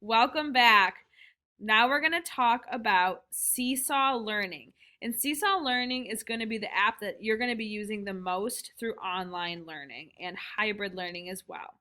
Welcome back. Now we're going to talk about Seesaw Learning. And Seesaw Learning is going to be the app that you're going to be using the most through online learning and hybrid learning as well.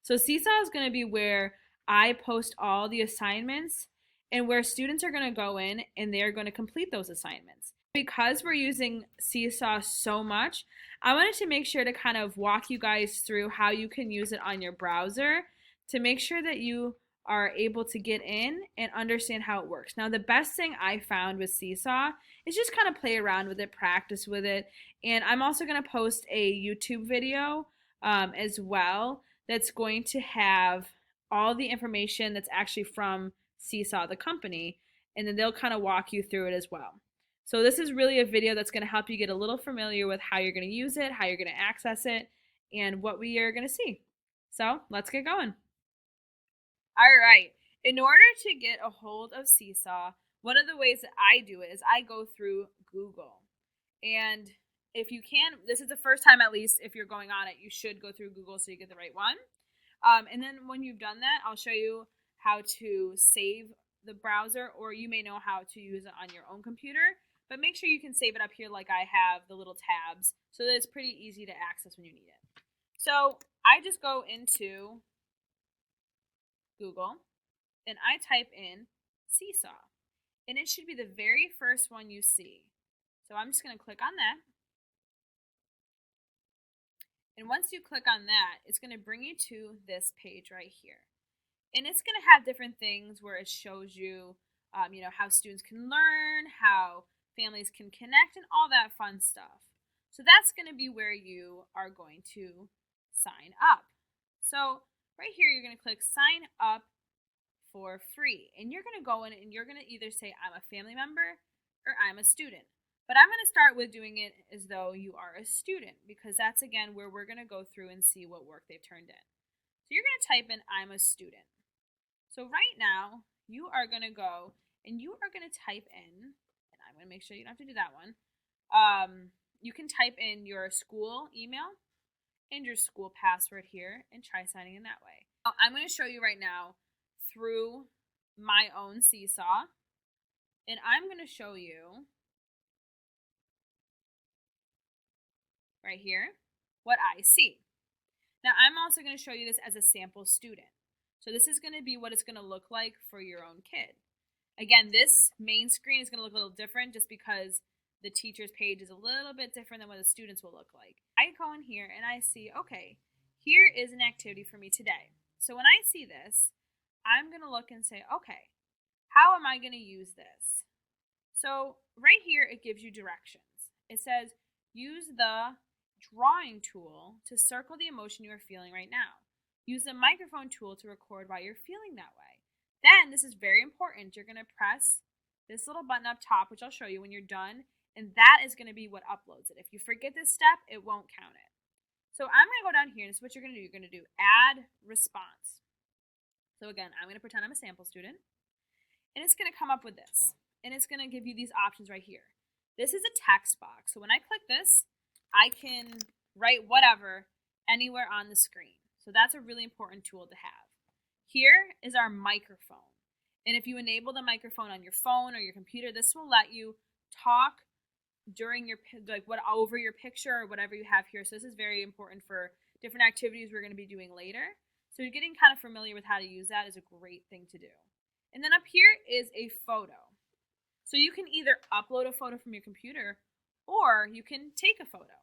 So Seesaw is going to be where I post all the assignments and where students are going to go in and they're going to complete those assignments. Because we're using Seesaw so much, I wanted to make sure to kind of walk you guys through how you can use it on your browser to make sure that you are able to get in and understand how it works. Now, the best thing I found with Seesaw is just kind of play around with it, practice with it. And I'm also going to post a YouTube video as well that's going to have all the information that's actually from Seesaw, the company, and then they'll kind of walk you through it as well. So this is really a video that's going to help you get a little familiar with how you're going to use it, how you're going to access it, and what we are going to see. So let's get going. All right. In order to get a hold of Seesaw, one of the ways that I do it is I go through Google. And if you can, this is the first time at least, if you're going on it, you should go through Google so you get the right one. And then when you've done that, I'll show you how to save the browser, or you may know how to use it on your own computer. But make sure you can save it up here like I have the little tabs so that it's pretty easy to access when you need it. So I just go into Google and I type in Seesaw, and it should be the very first one you see. So I'm just going to click on that. And once you click on that, it's going to bring you to this page right here. And it's going to have different things where it shows you, how students can learn, how families can connect, and all that fun stuff. So that's going to be where you are going to sign up. So right here, you're going to click sign up for free. And you're going to go in and you're going to either say, I'm a family member or I'm a student. But I'm going to start with doing it as though you are a student, because that's, again, where we're going to go through and see what work they've turned in. So you're going to type in, I'm a student. So right now, you are going to go and you are going to type in, and I'm going to make sure you don't have to do that one. You can type in your school email and your school password here and try signing in that way. I'm going to show you right now through my own Seesaw, and I'm going to show you right here what I see. Now I'm also going to show you this as a sample student. So this is going to be what it's going to look like for your own kid. Again, this main screen is going to look a little different just because the teacher's page is a little bit different than what the students will look like. I go in here and I see, okay, here is an activity for me today. So when I see this, I'm going to look and say, okay, how am I going to use this? So right here, it gives you directions. It says, use the drawing tool to circle the emotion you are feeling right now. Use the microphone tool to record why you're feeling that way. Then, this is very important, you're going to press this little button up top, which I'll show you when you're done, and that is going to be what uploads it. If you forget this step, it won't count it. So I'm going to go down here, and this is what you're going to do. You're going to do add response. So again, I'm going to pretend I'm a sample student, and it's going to come up with this, and it's going to give you these options right here. This is a text box, so when I click this, I can write whatever anywhere on the screen. So that's a really important tool to have. Here is our microphone. And if you enable the microphone on your phone or your computer, this will let you talk during your, over your picture or whatever you have here. So this is very important for different activities we're going to be doing later. So getting kind of familiar with how to use that is a great thing to do. And then up here is a photo. So you can either upload a photo from your computer or you can take a photo.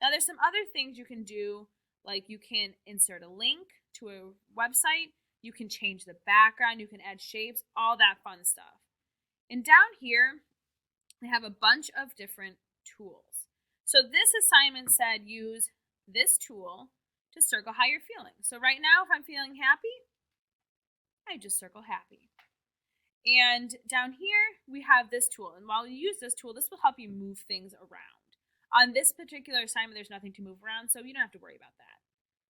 Now there's some other things you can do, like you can insert a link to a website, you can change the background, you can add shapes, all that fun stuff. And down here, they have a bunch of different tools. So this assignment said use this tool to circle how you're feeling. So right now, if I'm feeling happy, I just circle happy. And down here, we have this tool. And while you use this tool, this will help you move things around. On this particular assignment, there's nothing to move around, so you don't have to worry about that.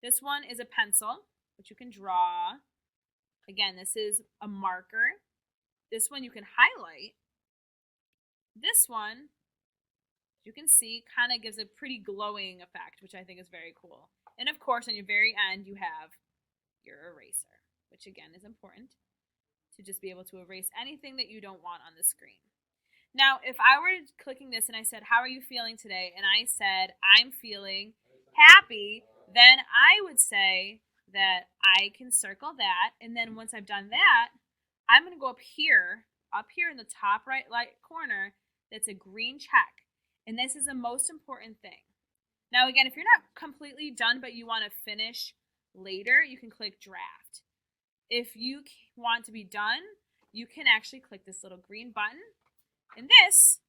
This one is a pencil, which you can draw. Again, this is a marker. This one you can highlight. This one, you can see, kind of gives a pretty glowing effect, which I think is very cool. And of course, on your very end, you have your eraser, which again is important. to just be able to erase anything that you don't want on the screen. Now, if I were clicking this and I said, how are you feeling today? And I said, I'm feeling happy, then I would say that I can circle that. And then once I've done that, I'm going to go up here in the top right corner, that's a green check. And this is the most important thing. Now, again, if you're not completely done, but you want to finish later, you can click draft. If you want to be done, you can actually click this little green button, and this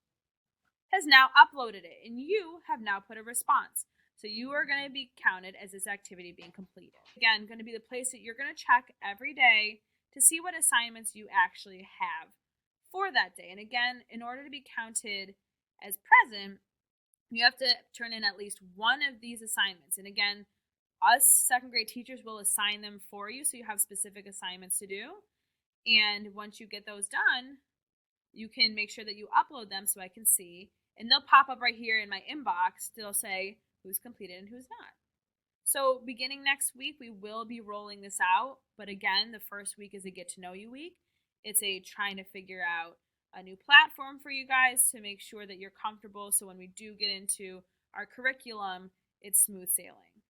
has now uploaded it, and you have now put a response. So you are going to be counted as this activity being completed. Again, going to be the place that you're going to check every day to see what assignments you actually have for that day. And again, in order to be counted as present, you have to turn in at least one of these assignments. And again, us second grade teachers will assign them for you, so you have specific assignments to do. And once you get those done, you can make sure that you upload them so I can see. And they'll pop up right here in my inbox. They'll say who's completed and who's not. So beginning next week, we will be rolling this out. But again, the first week is a get to know you week. It's a trying to figure out a new platform for you guys to make sure that you're comfortable. So when we do get into our curriculum, it's smooth sailing.